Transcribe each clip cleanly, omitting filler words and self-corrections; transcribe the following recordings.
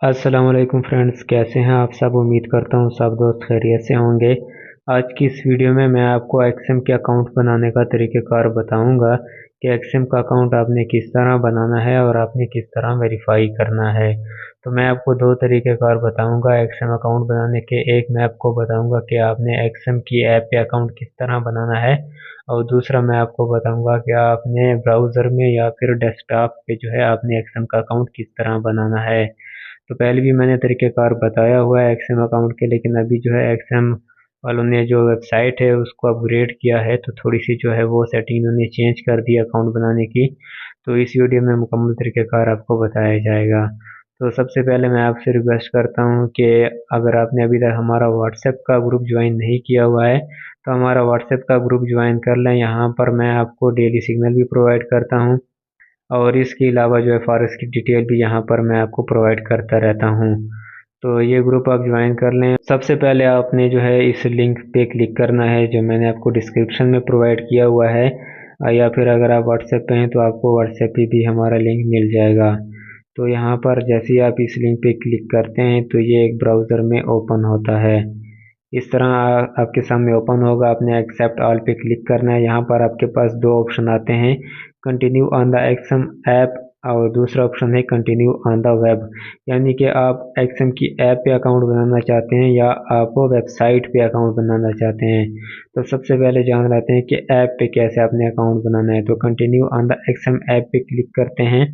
अस्सलाम वालेकुम फ्रेंड्स, कैसे हैं आप सब। उम्मीद करता हूँ सब दोस्त खैरियत से होंगे। आज की इस वीडियो में मैं आपको एक्सएम के अकाउंट बनाने का तरीक़ेकार बताऊंगा कि एक्सएम का अकाउंट आपने किस तरह बनाना है और आपने किस तरह वेरीफाई करना है। तो मैं आपको दो तरीक़ेकार बताऊंगा एक्सएम अकाउंट बनाने के। एक मैं आपको बताऊंगा कि आपने एक्सएम की ऐप पे अकाउंट किस तरह बनाना है, और दूसरा मैं आपको बताऊंगा कि आपने ब्राउज़र में या फिर डेस्कटॉप पे जो है आपने एक्सएम का अकाउंट किस तरह बनाना है। तो पहले भी मैंने तरीक़ेकार बताया हुआ है एक्सएम अकाउंट के, लेकिन अभी जो है एक्सएम वालों ने जो वेबसाइट है उसको अपग्रेड किया है, तो थोड़ी सी जो है वो सेटिंग उन्होंने चेंज कर दी अकाउंट बनाने की। तो इस वीडियो में मुकम्मल तरीक़ेकार आपको बताया जाएगा। तो सबसे पहले मैं आपसे रिक्वेस्ट करता हूँ कि अगर आपने अभी तक हमारा व्हाट्सएप का ग्रुप ज्वाइन नहीं किया हुआ है तो हमारा व्हाट्सएप का ग्रुप ज्वाइन कर लें। यहाँ पर मैं आपको डेली सिग्नल भी प्रोवाइड करता हूँ, और इसके अलावा जो है फॉरेक्स की डिटेल भी यहाँ पर मैं आपको प्रोवाइड करता रहता हूँ। तो ये ग्रुप आप ज्वाइन कर लें। सबसे पहले आपने जो है इस लिंक पे क्लिक करना है जो मैंने आपको डिस्क्रिप्शन में प्रोवाइड किया हुआ है, या फिर अगर आप व्हाट्सएप पे हैं तो आपको व्हाट्सएप पे भी हमारा लिंक मिल जाएगा। तो यहाँ पर जैसे ही आप इस लिंक पे क्लिक करते हैं तो ये एक ब्राउज़र में ओपन होता है। इस तरह आपके सामने ओपन होगा। आपने एक्सेप्ट ऑल पे क्लिक करना है। यहाँ पर आपके पास दो ऑप्शन आते हैं, continue on the XM app और दूसरा ऑप्शन है कंटिन्यू ऑन द वेब। यानी कि आप एक्सएम की ऐप पे अकाउंट बनाना चाहते हैं या आप वेबसाइट पे अकाउंट बनाना चाहते हैं। तो सबसे पहले जान लेते हैं कि ऐप पे कैसे आपने अकाउंट बनाना है। तो continue on the XM app पे क्लिक करते हैं।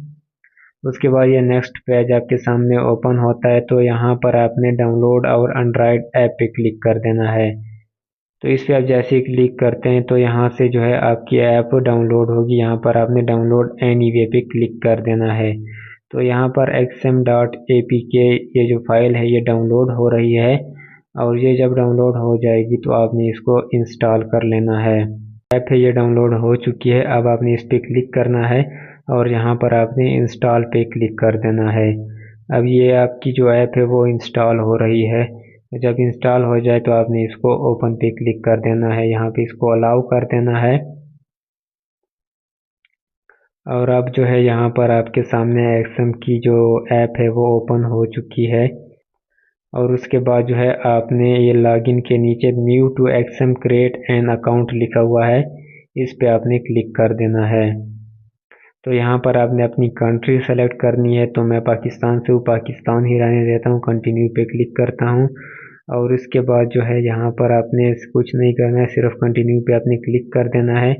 उसके बाद ये नेक्स्ट पेज आपके सामने ओपन होता है। तो यहाँ पर आपने डाउनलोड और एंड्रॉयड ऐप पे क्लिक कर देना है। तो इस पे आप जैसे ही क्लिक करते हैं तो यहाँ से जो है आपकी ऐप डाउनलोड होगी। यहाँ पर आपने डाउनलोड एनीवे पे क्लिक कर देना है। तो यहाँ पर xm.apk ये जो फाइल है ये डाउनलोड हो रही है, और ये जब डाउनलोड हो जाएगी तो आपने इसको इंस्टॉल कर लेना है। ऐप है ये डाउनलोड हो चुकी है। अब आपने इस पे क्लिक करना है और यहाँ पर आपने इंस्टॉल पे क्लिक कर देना है। अब ये आपकी जो ऐप है वो इंस्टॉल हो रही है। जब इंस्टॉल हो जाए तो आपने इसको ओपन पे क्लिक कर देना है। यहाँ पे इसको अलाउ कर देना है, और अब जो है यहाँ पर आपके सामने एक्सएम की जो ऐप है वो ओपन हो चुकी है। और उसके बाद जो है आपने ये लॉगिन के नीचे new to XM create an account लिखा हुआ है, इस पे आपने क्लिक कर देना है। तो यहाँ पर आपने अपनी कंट्री सेलेक्ट करनी है। तो मैं पाकिस्तान से हूँ, पाकिस्तान ही रहने देता हूँ। कंटिन्यू पे क्लिक करता हूँ, और इसके बाद जो है यहाँ पर आपने कुछ नहीं करना है, सिर्फ कंटिन्यू पे आपने क्लिक कर देना है।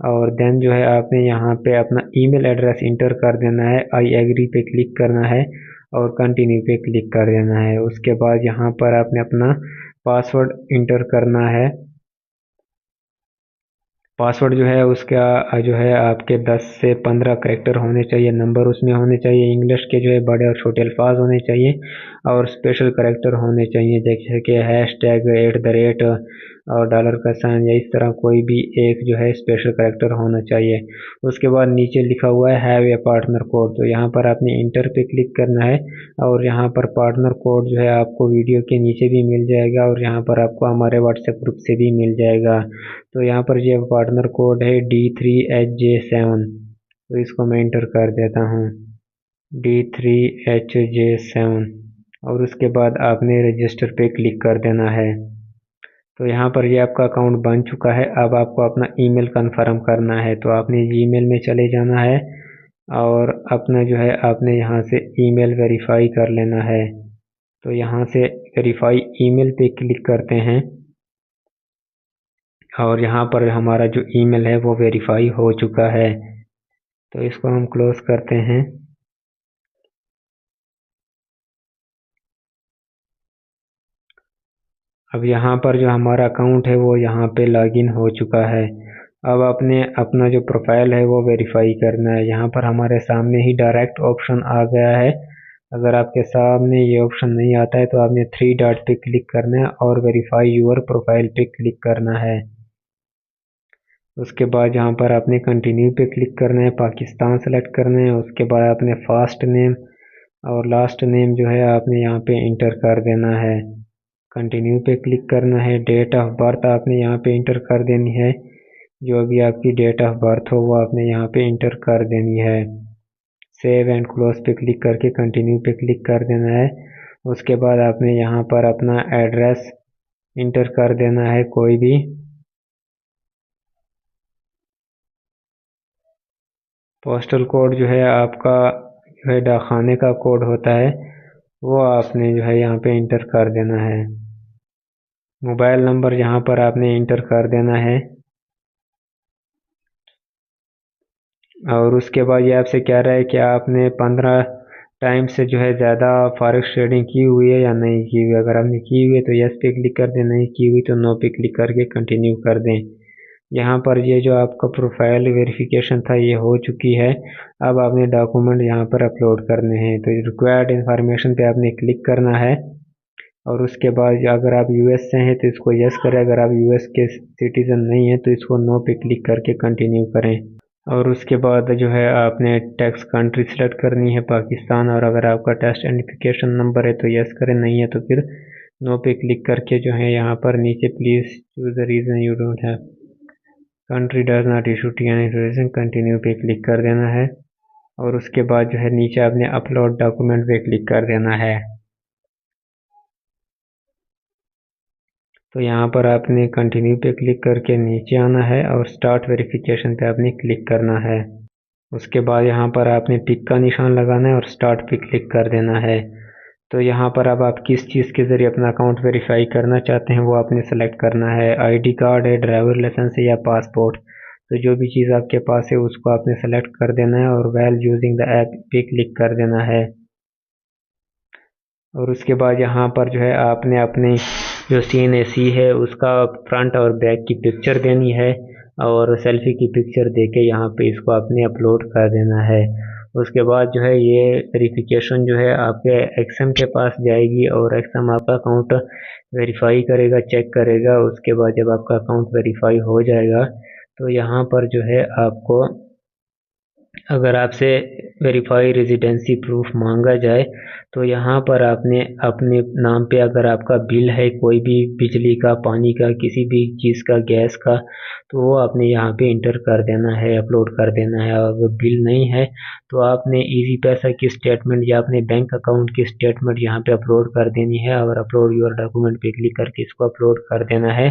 और देन जो है आपने यहाँ पे अपना ईमेल एड्रेस इंटर कर देना है। आई एग्री पे क्लिक करना है और कंटिन्यू पे क्लिक कर देना है। उसके बाद यहाँ पर आपने अपना पासवर्ड इंटर करना है। पासवर्ड जो है उसका जो है आपके 10 से 15 कैरेक्टर होने चाहिए, नंबर उसमें होने चाहिए, इंग्लिश के जो है बड़े और छोटे अल्फाज होने चाहिए, और स्पेशल कैरेक्टर होने चाहिए जैसे कि हैशटैग @ और डॉलर का साइन, या इस तरह कोई भी एक जो है स्पेशल कैरेक्टर होना चाहिए। उसके बाद नीचे लिखा हुआ है हैव ए पार्टनर कोड, तो यहाँ पर आपने इंटर पे क्लिक करना है, और यहाँ पर पार्टनर कोड जो है आपको वीडियो के नीचे भी मिल जाएगा, और यहाँ पर आपको हमारे व्हाट्सएप ग्रुप से भी मिल जाएगा। तो यहाँ पर ये पार्टनर कोड है D3HJ7, तो इसको मैं इंटर कर देता हूँ D3HJ7, और उसके बाद आपने रजिस्टर पे क्लिक कर देना है। तो यहाँ पर ये आपका अकाउंट बन चुका है। अब आपको अपना ईमेल कंफर्म करना है। तो आपने ईमेल में चले जाना है, और अपना जो है आपने यहाँ से ईमेल वेरीफाई कर लेना है। तो यहाँ से वेरीफाई ईमेल पे क्लिक करते हैं, और यहाँ पर हमारा जो ईमेल है वो वेरीफाई हो चुका है। तो इसको हम क्लोज करते हैं। अब यहाँ पर जो हमारा अकाउंट है वो यहाँ पे लॉगिन हो चुका है। अब आपने अपना जो प्रोफाइल है वो वेरीफाई करना है। यहाँ पर हमारे सामने ही डायरेक्ट ऑप्शन आ गया है। अगर आपके सामने ये ऑप्शन नहीं आता है तो आपने 3 डॉट पे क्लिक करना है और वेरीफाई यूर प्रोफाइल पे क्लिक करना है। उसके बाद यहाँ पर आपने कंटिन्यू पे क्लिक करना है, पाकिस्तान सेलेक्ट करना है। उसके बाद आपने फर्स्ट नेम और लास्ट नेम जो है आपने यहाँ पे इंटर कर देना है। कंटिन्यू पे क्लिक करना है। डेट ऑफ बर्थ आपने यहाँ पे इंटर कर देनी है। जो भी आपकी डेट ऑफ बर्थ हो वो आपने यहाँ पे इंटर कर देनी है। सेव एंड क्लोज पे क्लिक करके कंटिन्यू पे क्लिक कर देना है। उसके बाद आपने यहाँ पर अपना एड्रेस इंटर कर देना है कोई भी। पोस्टल कोड जो है आपका जो है डाकखाने का कोड होता है, वो आपने जो है यहाँ पे इंटर कर देना है। मोबाइल नंबर यहाँ पर आपने इंटर कर देना है। और उसके बाद ये आपसे कह रहा है कि आपने 15 टाइम से जो है ज़्यादा फॉरेक्स ट्रेडिंग की हुई है या नहीं की हुई है। अगर आपने की हुई है तो यस पे क्लिक कर दें, नहीं की हुई तो नो पे क्लिक करके कंटिन्यू कर दें। यहाँ पर ये जो आपका प्रोफाइल वेरिफिकेशन था ये हो चुकी है। अब आपने डॉक्यूमेंट यहाँ पर अपलोड करने हैं, तो रिक्वायर्ड इन्फॉर्मेशन पे आपने क्लिक करना है। और उसके बाद अगर आप यूएस से हैं तो इसको यस करें, अगर आप यूएस के सिटीज़न नहीं हैं तो इसको नो पे क्लिक करके कंटिन्यू करें। और उसके बाद जो है आपने टैक्स कंट्री सेलेक्ट करनी है पाकिस्तान, और अगर आपका टेस्ट आइडेंटिफिकेशन नंबर है तो यस करें, नहीं है तो फिर नो पे क्लिक करके जो है यहाँ पर नीचे please choose the reason you don't have country does not issue TN continue पे क्लिक कर देना है। और उसके बाद जो है नीचे आपने अपलोड डॉक्यूमेंट पे क्लिक कर देना है। तो यहाँ पर आपने कंटिन्यू पे क्लिक करके नीचे आना है और स्टार्ट वेरिफिकेशन पे आपने क्लिक करना है। उसके बाद यहाँ पर आपने टिक का निशान लगाना है और स्टार्ट पे क्लिक कर देना है। तो यहाँ पर अब आप किस चीज़ के ज़रिए अपना अकाउंट वेरीफाई करना चाहते हैं वो आपने सेलेक्ट करना है। आईडी कार्ड है, ड्राइवर लाइसेंस है या पासपोर्ट। तो जो भी चीज़ आपके पास है उसको आपने सेलेक्ट कर देना है और वेल यूजिंग द ऐप पे क्लिक कर देना है। और उसके बाद यहाँ पर जो है आपने अपनी जो CNAC है उसका फ्रंट और बैक की पिक्चर देनी है और सेल्फी की पिक्चर देके यहाँ पे इसको आपने अपलोड कर देना है। उसके बाद जो है ये वेरिफिकेशन जो है आपके एक्सएम के पास जाएगी और एक्सएम आपका अकाउंट वेरीफाई करेगा, चेक करेगा। उसके बाद जब आपका अकाउंट वेरीफाई हो जाएगा तो यहाँ पर जो है आपको अगर आपसे वेरीफाई रेजिडेंसी प्रूफ मांगा जाए तो यहाँ पर आपने अपने नाम पे अगर आपका बिल है कोई भी बिजली का, पानी का, किसी भी चीज़ का, गैस का, तो वो आपने यहाँ पे इंटर कर देना है, अपलोड कर देना है। अगर बिल नहीं है तो आपने इजी पैसा की स्टेटमेंट या अपने बैंक अकाउंट की स्टेटमेंट यहाँ पे अपलोड कर देनी है और अपलोड योर डॉक्यूमेंट पे क्लिक करके इसको अपलोड कर देना है।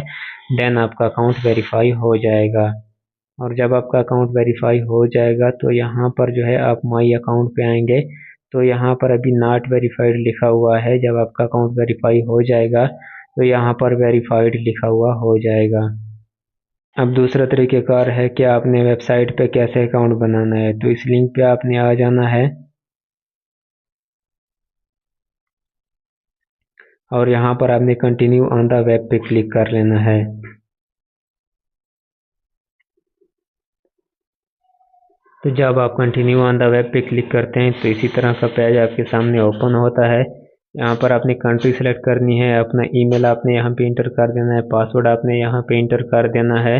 देन आपका अकाउंट वेरीफाई हो जाएगा। और जब आपका अकाउंट वेरीफाई हो जाएगा तो यहाँ पर जो है आप माई अकाउंट पे आएंगे, तो यहाँ पर अभी नॉट वेरीफाइड लिखा हुआ है। जब आपका अकाउंट वेरीफाई हो जाएगा तो यहाँ पर वेरीफाइड लिखा हुआ हो जाएगा। अब दूसरा तरीक़ेकार है कि आपने वेबसाइट पे कैसे अकाउंट बनाना है। तो इस लिंक पे आपने आ जाना है और यहाँ पर आपने कंटिन्यू ऑन द वेब पे क्लिक कर लेना है। तो जब आप कंटिन्यू ऑन द वेब पे क्लिक करते हैं तो इसी तरह का पेज आपके सामने ओपन होता है। यहाँ पर आपने कंट्री सेलेक्ट करनी है, अपना ईमेल आपने यहाँ पे इंटर कर देना है, पासवर्ड आपने यहाँ पे इंटर कर देना है।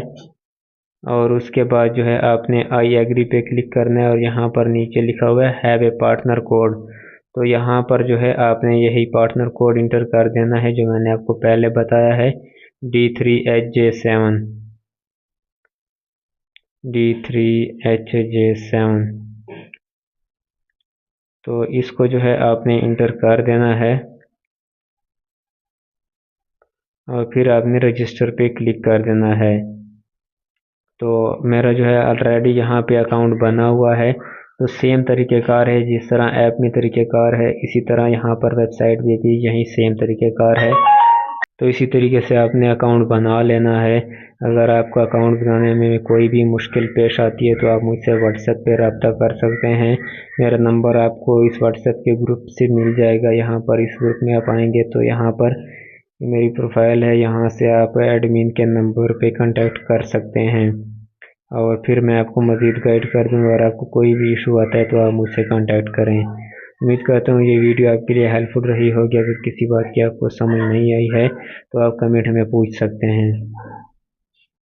और उसके बाद जो है आपने आई एग्री पे क्लिक करना है और यहाँ पर नीचे लिखा हुआ है हैव ए पार्टनर कोड। तो यहाँ पर जो है आपने यही पार्टनर कोड इंटर कर देना है जो मैंने आपको पहले बताया है, D3HJ7। तो इसको जो है आपने इंटर कर देना है और फिर आपने रजिस्टर पे क्लिक कर देना है। तो मेरा जो है ऑलरेडी यहाँ पे अकाउंट बना हुआ है। तो सेम तरीक़ेकार है, जिस तरह ऐप में तरीक़ेकार है इसी तरह यहाँ पर वेबसाइट में भी यही सेम तरीक़ेकार है। तो इसी तरीके से आपने अकाउंट बना लेना है। अगर आपको अकाउंट बनाने में कोई भी मुश्किल पेश आती है तो आप मुझसे व्हाट्सएप पे रब्ता कर सकते हैं। मेरा नंबर आपको इस व्हाट्सएप के ग्रुप से मिल जाएगा। यहाँ पर इस ग्रुप में आप आएंगे तो यहाँ पर मेरी प्रोफाइल है, यहाँ से आप एडमिन के नंबर पे कांटेक्ट कर सकते हैं और फिर मैं आपको मज़ीद गाइड कर दूँगा। अगर आपको कोई भी इशू आता है तो आप मुझसे कांटेक्ट करें। उम्मीद करता हूँ ये वीडियो आपके लिए हेल्पफुल रही होगी। अगर किसी बात की आपको समझ नहीं आई है तो आप कमेंट में पूछ सकते हैं।